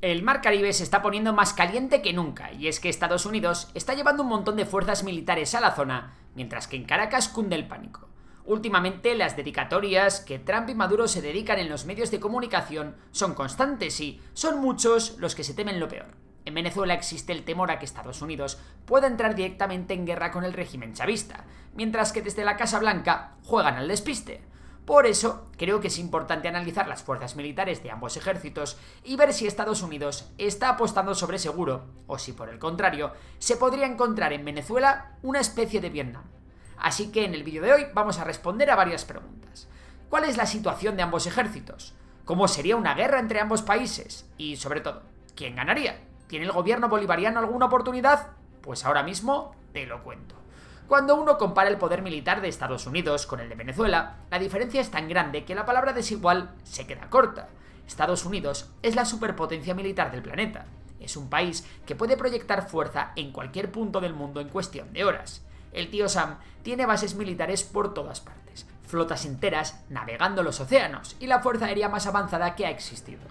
El Mar Caribe se está poniendo más caliente que nunca, y es que Estados Unidos está llevando un montón de fuerzas militares a la zona, mientras que en Caracas cunde el pánico. Últimamente, las dedicatorias que Trump y Maduro se dedican en los medios de comunicación son constantes y son muchos los que se temen lo peor. En Venezuela existe el temor a que Estados Unidos pueda entrar directamente en guerra con el régimen chavista, mientras que desde la Casa Blanca juegan al despiste. Por eso, creo que es importante analizar las fuerzas militares de ambos ejércitos y ver si Estados Unidos está apostando sobre seguro, o si por el contrario, se podría encontrar en Venezuela una especie de Vietnam. Así que en el vídeo de hoy vamos a responder a varias preguntas. ¿Cuál es la situación de ambos ejércitos? ¿Cómo sería una guerra entre ambos países? Y sobre todo, ¿quién ganaría? ¿Tiene el gobierno bolivariano alguna oportunidad? Pues ahora mismo te lo cuento. Cuando uno compara el poder militar de Estados Unidos con el de Venezuela, la diferencia es tan grande que la palabra desigual se queda corta. Estados Unidos es la superpotencia militar del planeta. Es un país que puede proyectar fuerza en cualquier punto del mundo en cuestión de horas. El tío Sam tiene bases militares por todas partes, flotas enteras navegando los océanos y la fuerza aérea más avanzada que ha existido.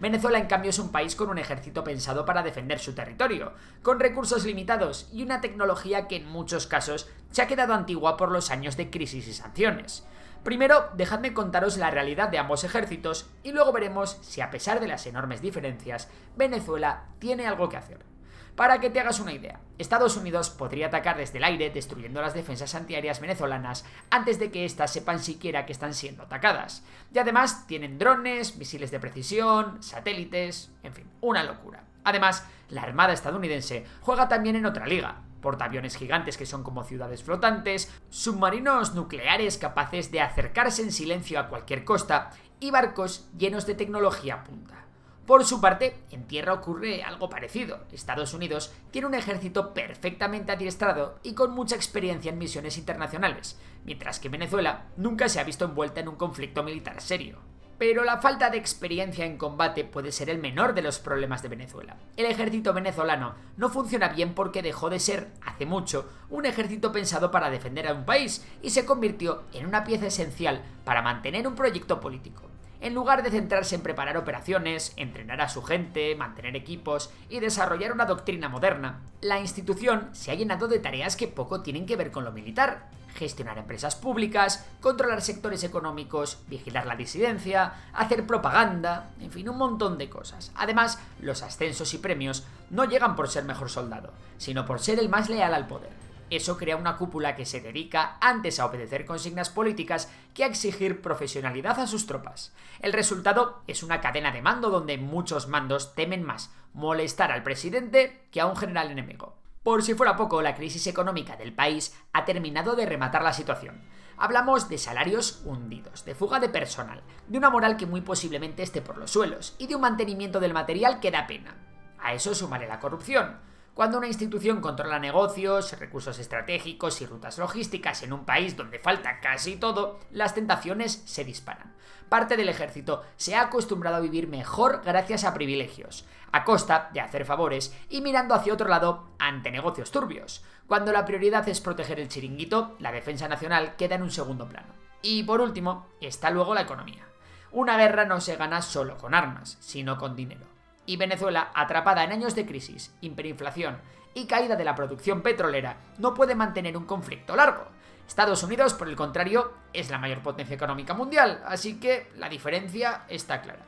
Venezuela, en cambio, es un país con un ejército pensado para defender su territorio, con recursos limitados y una tecnología que en muchos casos se ha quedado antigua por los años de crisis y sanciones. Primero, dejadme contaros la realidad de ambos ejércitos y luego veremos si, a pesar de las enormes diferencias, Venezuela tiene algo que hacer. Para que te hagas una idea, Estados Unidos podría atacar desde el aire destruyendo las defensas antiaéreas venezolanas antes de que éstas sepan siquiera que están siendo atacadas. Y además tienen drones, misiles de precisión, satélites, en fin, una locura. Además, la Armada estadounidense juega también en otra liga. Portaaviones gigantes que son como ciudades flotantes, submarinos nucleares capaces de acercarse en silencio a cualquier costa y barcos llenos de tecnología punta. Por su parte, en tierra ocurre algo parecido. Estados Unidos tiene un ejército perfectamente adiestrado y con mucha experiencia en misiones internacionales, mientras que Venezuela nunca se ha visto envuelta en un conflicto militar serio. Pero la falta de experiencia en combate puede ser el menor de los problemas de Venezuela. El ejército venezolano no funciona bien porque dejó de ser, hace mucho, un ejército pensado para defender a un país y se convirtió en una pieza esencial para mantener un proyecto político. En lugar de centrarse en preparar operaciones, entrenar a su gente, mantener equipos y desarrollar una doctrina moderna, la institución se ha llenado de tareas que poco tienen que ver con lo militar. Gestionar empresas públicas, controlar sectores económicos, vigilar la disidencia, hacer propaganda, en fin, un montón de cosas. Además, los ascensos y premios no llegan por ser mejor soldado, sino por ser el más leal al poder. Eso crea una cúpula que se dedica antes a obedecer consignas políticas que a exigir profesionalidad a sus tropas. El resultado es una cadena de mando donde muchos mandos temen más molestar al presidente que a un general enemigo. Por si fuera poco, la crisis económica del país ha terminado de rematar la situación. Hablamos de salarios hundidos, de fuga de personal, de una moral que muy posiblemente esté por los suelos y de un mantenimiento del material que da pena. A eso sumaré la corrupción. Cuando una institución controla negocios, recursos estratégicos y rutas logísticas en un país donde falta casi todo, las tentaciones se disparan. Parte del ejército se ha acostumbrado a vivir mejor gracias a privilegios, a costa de hacer favores y mirando hacia otro lado ante negocios turbios. Cuando la prioridad es proteger el chiringuito, la defensa nacional queda en un segundo plano. Y por último, está luego la economía. Una guerra no se gana solo con armas, sino con dinero. Y Venezuela, atrapada en años de crisis, hiperinflación y caída de la producción petrolera, no puede mantener un conflicto largo. Estados Unidos, por el contrario, es la mayor potencia económica mundial, así que la diferencia está clara.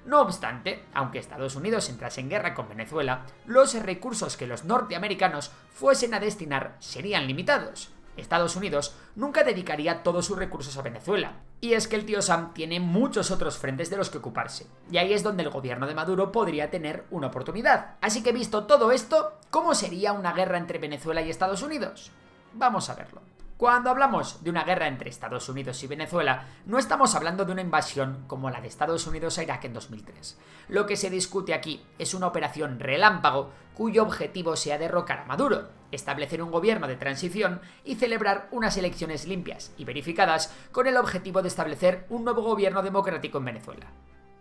No obstante, aunque Estados Unidos entrase en guerra con Venezuela, los recursos que los norteamericanos fuesen a destinar serían limitados. Estados Unidos nunca dedicaría todos sus recursos a Venezuela. Y es que el tío Sam tiene muchos otros frentes de los que ocuparse. Y ahí es donde el gobierno de Maduro podría tener una oportunidad. Así que visto todo esto, ¿cómo sería una guerra entre Venezuela y Estados Unidos? Vamos a verlo. Cuando hablamos de una guerra entre Estados Unidos y Venezuela, no estamos hablando de una invasión como la de Estados Unidos a Irak en 2003. Lo que se discute aquí es una operación relámpago cuyo objetivo sea derrocar a Maduro, establecer un gobierno de transición y celebrar unas elecciones limpias y verificadas con el objetivo de establecer un nuevo gobierno democrático en Venezuela.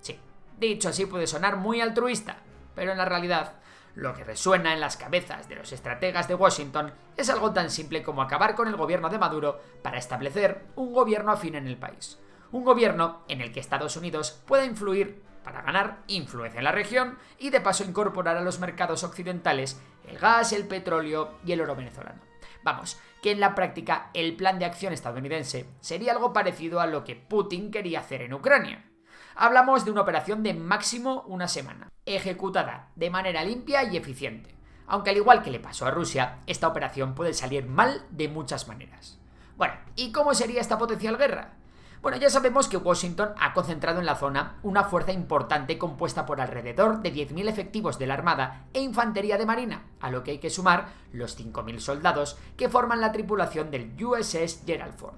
Sí, dicho así puede sonar muy altruista, pero en la realidad lo que resuena en las cabezas de los estrategas de Washington es algo tan simple como acabar con el gobierno de Maduro para establecer un gobierno afín en el país. Un gobierno en el que Estados Unidos pueda influir para ganar influencia en la región y de paso incorporar a los mercados occidentales el gas, el petróleo y el oro venezolano. Vamos, que en la práctica el plan de acción estadounidense sería algo parecido a lo que Putin quería hacer en Ucrania. Hablamos de una operación de máximo una semana, ejecutada de manera limpia y eficiente, aunque al igual que le pasó a Rusia, esta operación puede salir mal de muchas maneras. Bueno, ¿y cómo sería esta potencial guerra? Bueno, ya sabemos que Washington ha concentrado en la zona una fuerza importante compuesta por alrededor de 10.000 efectivos de la Armada e Infantería de Marina, a lo que hay que sumar los 5.000 soldados que forman la tripulación del USS Gerald Ford.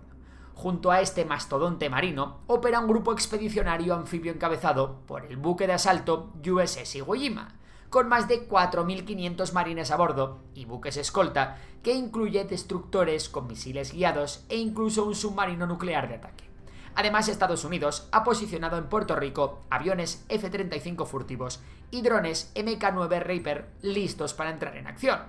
Junto a este mastodonte marino, opera un grupo expedicionario anfibio encabezado por el buque de asalto USS Iwo Jima, con más de 4.500 marines a bordo y buques escolta, que incluye destructores con misiles guiados e incluso un submarino nuclear de ataque. Además, Estados Unidos ha posicionado en Puerto Rico aviones F-35 furtivos y drones Mk-9 Reaper listos para entrar en acción.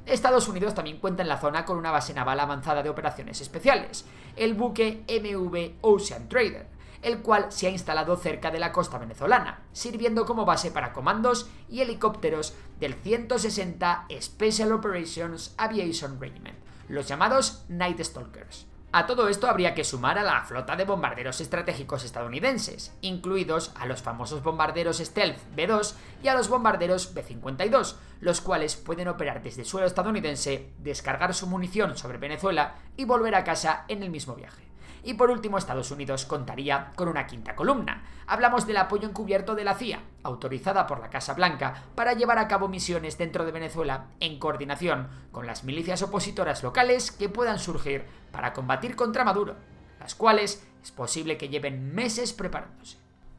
Estados Unidos también cuenta en la zona con una base naval avanzada de operaciones especiales, el buque MV Ocean Trader, el cual se ha instalado cerca de la costa venezolana, sirviendo como base para comandos y helicópteros del 160 Special Operations Aviation Regiment, los llamados Night Stalkers. A todo esto habría que sumar a la flota de bombarderos estratégicos estadounidenses, incluidos a los famosos bombarderos Stealth B-2 y a los bombarderos B-52, los cuales pueden operar desde suelo estadounidense, descargar su munición sobre Venezuela y volver a casa en el mismo viaje. Y por último, Estados Unidos contaría con una quinta columna. Hablamos del apoyo encubierto de la CIA, autorizada por la Casa Blanca para llevar a cabo misiones dentro de Venezuela en coordinación con las milicias opositoras locales que puedan surgir para combatir contra Maduro, las cuales es posible que lleven meses preparándose.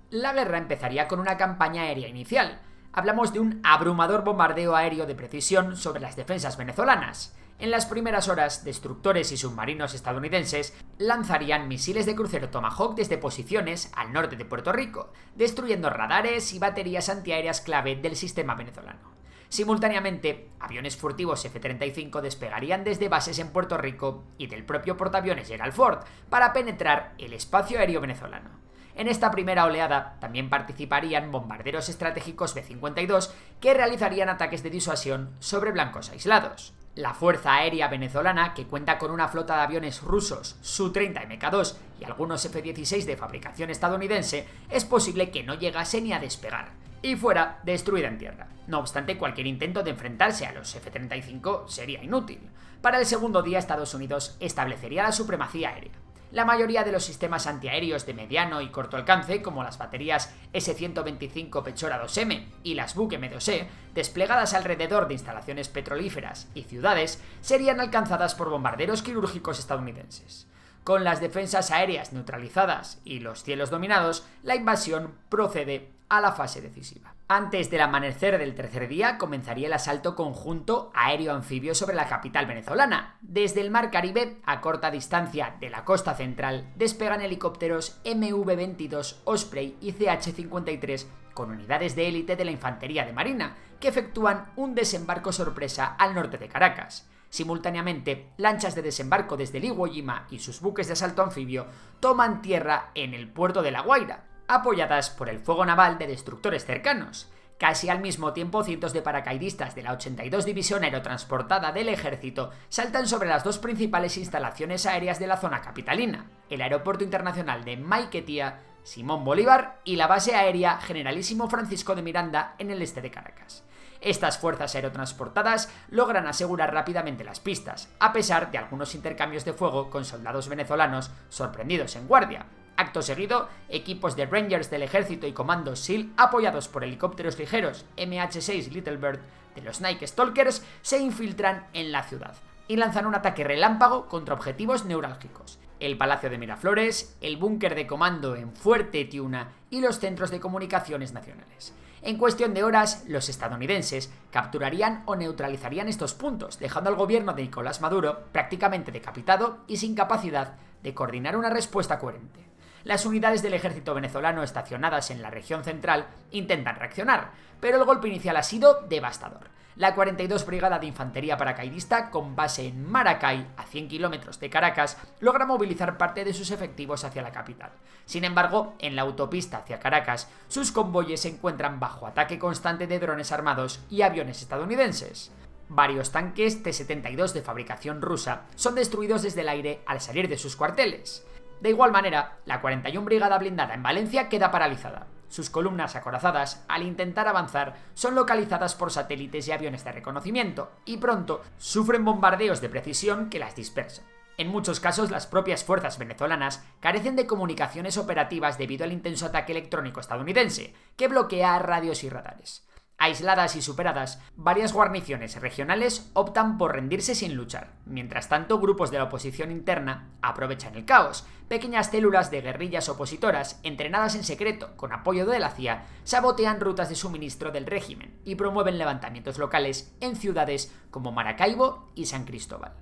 La guerra empezaría con una campaña aérea inicial. Hablamos de un abrumador bombardeo aéreo de precisión sobre las defensas venezolanas. En las primeras horas, destructores y submarinos estadounidenses lanzarían misiles de crucero Tomahawk desde posiciones al norte de Puerto Rico, destruyendo radares y baterías antiaéreas clave del sistema venezolano. Simultáneamente, aviones furtivos F-35 despegarían desde bases en Puerto Rico y del propio portaaviones Gerald Ford para penetrar el espacio aéreo venezolano. En esta primera oleada también participarían bombarderos estratégicos B-52 que realizarían ataques de disuasión sobre blancos aislados. La Fuerza Aérea Venezolana, que cuenta con una flota de aviones rusos Su-30 Mk2 y algunos F-16 de fabricación estadounidense, es posible que no llegase ni a despegar y fuera destruida en tierra. No obstante, cualquier intento de enfrentarse a los F-35 sería inútil. Para el segundo día, Estados Unidos establecería la supremacía aérea. La mayoría de los sistemas antiaéreos de mediano y corto alcance, como las baterías S-125 Pechora 2M y las Buk M2E, desplegadas alrededor de instalaciones petrolíferas y ciudades, serían alcanzadas por bombarderos quirúrgicos estadounidenses. Con las defensas aéreas neutralizadas y los cielos dominados, la invasión procede a la fase decisiva. Antes del amanecer del tercer día comenzaría el asalto conjunto aéreo-anfibio sobre la capital venezolana. Desde el mar Caribe, a corta distancia de la costa central, despegan helicópteros MV-22 Osprey y CH-53 con unidades de élite de la Infantería de Marina, que efectúan un desembarco sorpresa al norte de Caracas. Simultáneamente, lanchas de desembarco desde el Iwo Jima y sus buques de asalto anfibio toman tierra en el puerto de La Guaira, apoyadas por el fuego naval de destructores cercanos. Casi al mismo tiempo, cientos de paracaidistas de la 82 División Aerotransportada del Ejército saltan sobre las dos principales instalaciones aéreas de la zona capitalina, el Aeropuerto Internacional de Maiquetía, Simón Bolívar y la base aérea Generalísimo Francisco de Miranda en el este de Caracas. Estas fuerzas aerotransportadas logran asegurar rápidamente las pistas, a pesar de algunos intercambios de fuego con soldados venezolanos sorprendidos en guardia. Acto seguido, equipos de Rangers del Ejército y comandos SEAL, apoyados por helicópteros ligeros MH-6 Little Bird de los Night Stalkers, se infiltran en la ciudad y lanzan un ataque relámpago contra objetivos neurálgicos: el Palacio de Miraflores, el búnker de comando en Fuerte Tiuna y los centros de comunicaciones nacionales. En cuestión de horas, los estadounidenses capturarían o neutralizarían estos puntos, dejando al gobierno de Nicolás Maduro prácticamente decapitado y sin capacidad de coordinar una respuesta coherente. Las unidades del ejército venezolano estacionadas en la región central intentan reaccionar, pero el golpe inicial ha sido devastador. La 42 Brigada de Infantería Paracaidista, con base en Maracay, a 100 kilómetros de Caracas, logra movilizar parte de sus efectivos hacia la capital. Sin embargo, en la autopista hacia Caracas, sus convoyes se encuentran bajo ataque constante de drones armados y aviones estadounidenses. Varios tanques T-72 de fabricación rusa son destruidos desde el aire al salir de sus cuarteles. De igual manera, la 41 Brigada Blindada en Valencia queda paralizada. Sus columnas acorazadas, al intentar avanzar, son localizadas por satélites y aviones de reconocimiento, y pronto sufren bombardeos de precisión que las dispersan. En muchos casos, las propias fuerzas venezolanas carecen de comunicaciones operativas debido al intenso ataque electrónico estadounidense, que bloquea radios y radares. Aisladas y superadas, varias guarniciones regionales optan por rendirse sin luchar. Mientras tanto, grupos de la oposición interna aprovechan el caos. Pequeñas células de guerrillas opositoras, entrenadas en secreto con apoyo de la CIA, sabotean rutas de suministro del régimen y promueven levantamientos locales en ciudades como Maracaibo y San Cristóbal.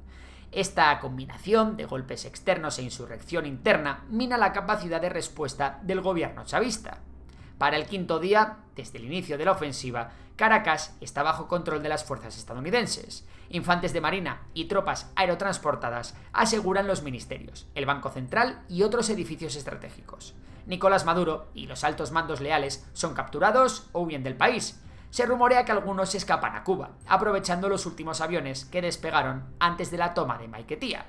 Esta combinación de golpes externos e insurrección interna mina la capacidad de respuesta del gobierno chavista. Para el quinto día, desde el inicio de la ofensiva, Caracas está bajo control de las fuerzas estadounidenses. Infantes de marina y tropas aerotransportadas aseguran los ministerios, el Banco Central y otros edificios estratégicos. Nicolás Maduro y los altos mandos leales son capturados o huyen del país. Se rumorea que algunos se escapan a Cuba, aprovechando los últimos aviones que despegaron antes de la toma de Maiquetía.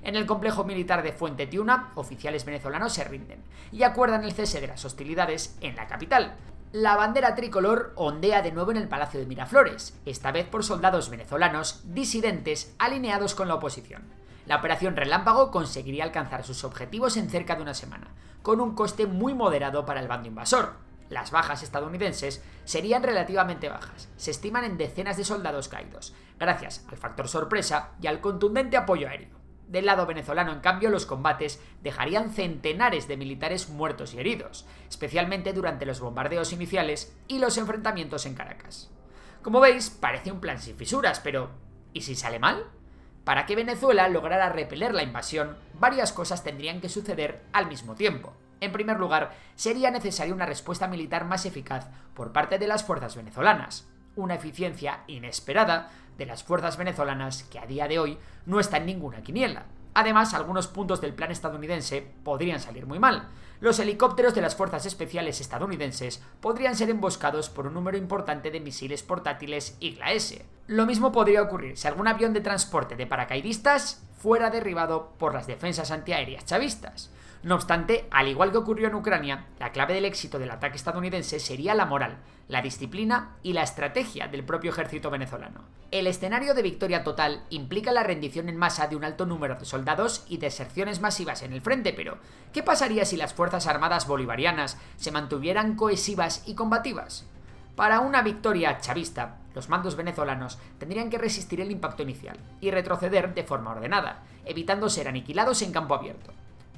En el complejo militar de Fuente Tiuna, oficiales venezolanos se rinden y acuerdan el cese de las hostilidades en la capital. La bandera tricolor ondea de nuevo en el Palacio de Miraflores, esta vez por soldados venezolanos disidentes alineados con la oposición. La operación Relámpago conseguiría alcanzar sus objetivos en cerca de una semana, con un coste muy moderado para el bando invasor. Las bajas estadounidenses serían relativamente bajas, se estiman en decenas de soldados caídos, gracias al factor sorpresa y al contundente apoyo aéreo. Del lado venezolano, en cambio, los combates dejarían centenares de militares muertos y heridos, especialmente durante los bombardeos iniciales y los enfrentamientos en Caracas. Como veis, parece un plan sin fisuras, pero ¿y si sale mal? Para que Venezuela lograra repeler la invasión, varias cosas tendrían que suceder al mismo tiempo. En primer lugar, sería necesaria una respuesta militar más eficaz por parte de las fuerzas venezolanas, una eficiencia inesperada de las fuerzas venezolanas que a día de hoy no está en ninguna quiniela. Además, algunos puntos del plan estadounidense podrían salir muy mal. Los helicópteros de las fuerzas especiales estadounidenses podrían ser emboscados por un número importante de misiles portátiles Igla-S. Lo mismo podría ocurrir si algún avión de transporte de paracaidistas fuera derribado por las defensas antiaéreas chavistas. No obstante, al igual que ocurrió en Ucrania, la clave del éxito del ataque estadounidense sería la moral, la disciplina y la estrategia del propio ejército venezolano. El escenario de victoria total implica la rendición en masa de un alto número de soldados y deserciones masivas en el frente, pero ¿qué pasaría si las fuerzas armadas bolivarianas se mantuvieran cohesivas y combativas? Para una victoria chavista, los mandos venezolanos tendrían que resistir el impacto inicial y retroceder de forma ordenada, evitando ser aniquilados en campo abierto.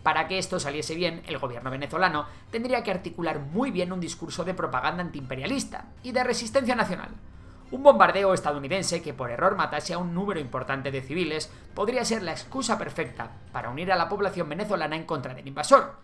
Para que esto saliese bien, el gobierno venezolano tendría que articular muy bien un discurso de propaganda antiimperialista y de resistencia nacional. Un bombardeo estadounidense que por error matase a un número importante de civiles podría ser la excusa perfecta para unir a la población venezolana en contra del invasor.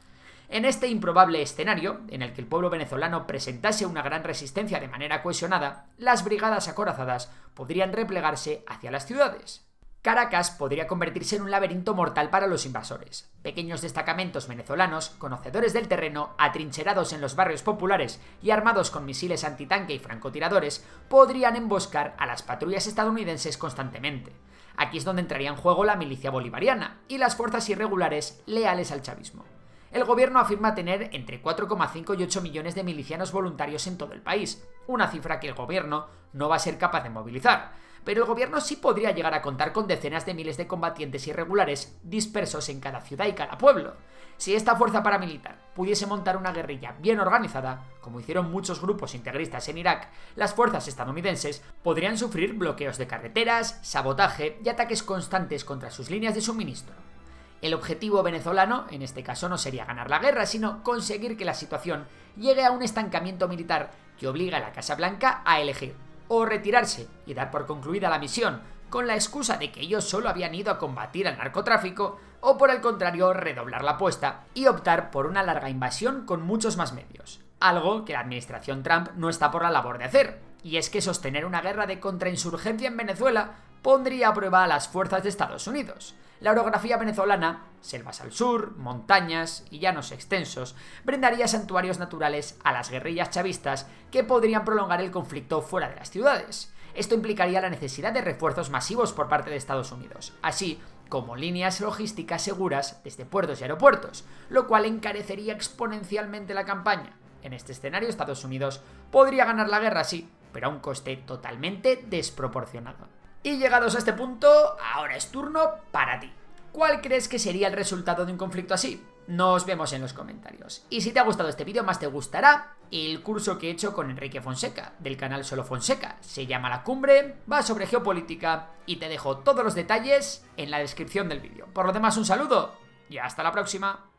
En este improbable escenario, en el que el pueblo venezolano presentase una gran resistencia de manera cohesionada, las brigadas acorazadas podrían replegarse hacia las ciudades. Caracas podría convertirse en un laberinto mortal para los invasores. Pequeños destacamentos venezolanos, conocedores del terreno, atrincherados en los barrios populares y armados con misiles antitanque y francotiradores, podrían emboscar a las patrullas estadounidenses constantemente. Aquí es donde entraría en juego la milicia bolivariana y las fuerzas irregulares leales al chavismo. El gobierno afirma tener entre 4,5 y 8 millones de milicianos voluntarios en todo el país, una cifra que el gobierno no va a ser capaz de movilizar. Pero el gobierno sí podría llegar a contar con decenas de miles de combatientes irregulares dispersos en cada ciudad y cada pueblo. Si esta fuerza paramilitar pudiese montar una guerrilla bien organizada, como hicieron muchos grupos integristas en Irak, las fuerzas estadounidenses podrían sufrir bloqueos de carreteras, sabotaje y ataques constantes contra sus líneas de suministro. El objetivo venezolano, en este caso, no sería ganar la guerra, sino conseguir que la situación llegue a un estancamiento militar que obliga a la Casa Blanca a elegir o retirarse y dar por concluida la misión, con la excusa de que ellos solo habían ido a combatir al narcotráfico, o por el contrario redoblar la apuesta y optar por una larga invasión con muchos más medios, algo que la administración Trump no está por la labor de hacer, y es que sostener una guerra de contrainsurgencia en Venezuela pondría a prueba a las fuerzas de Estados Unidos. La orografía venezolana, selvas al sur, montañas y llanos extensos, brindaría santuarios naturales a las guerrillas chavistas que podrían prolongar el conflicto fuera de las ciudades. Esto implicaría la necesidad de refuerzos masivos por parte de Estados Unidos, así como líneas logísticas seguras desde puertos y aeropuertos, lo cual encarecería exponencialmente la campaña. En este escenario, Estados Unidos podría ganar la guerra, sí, pero a un coste totalmente desproporcionado. Y llegados a este punto, ahora es turno para ti. ¿Cuál crees que sería el resultado de un conflicto así? Nos vemos en los comentarios. Y si te ha gustado este vídeo, más te gustará el curso que he hecho con Enrique Fonseca, del canal Solo Fonseca. Se llama La Cumbre, va sobre geopolítica y te dejo todos los detalles en la descripción del vídeo. Por lo demás, un saludo y hasta la próxima.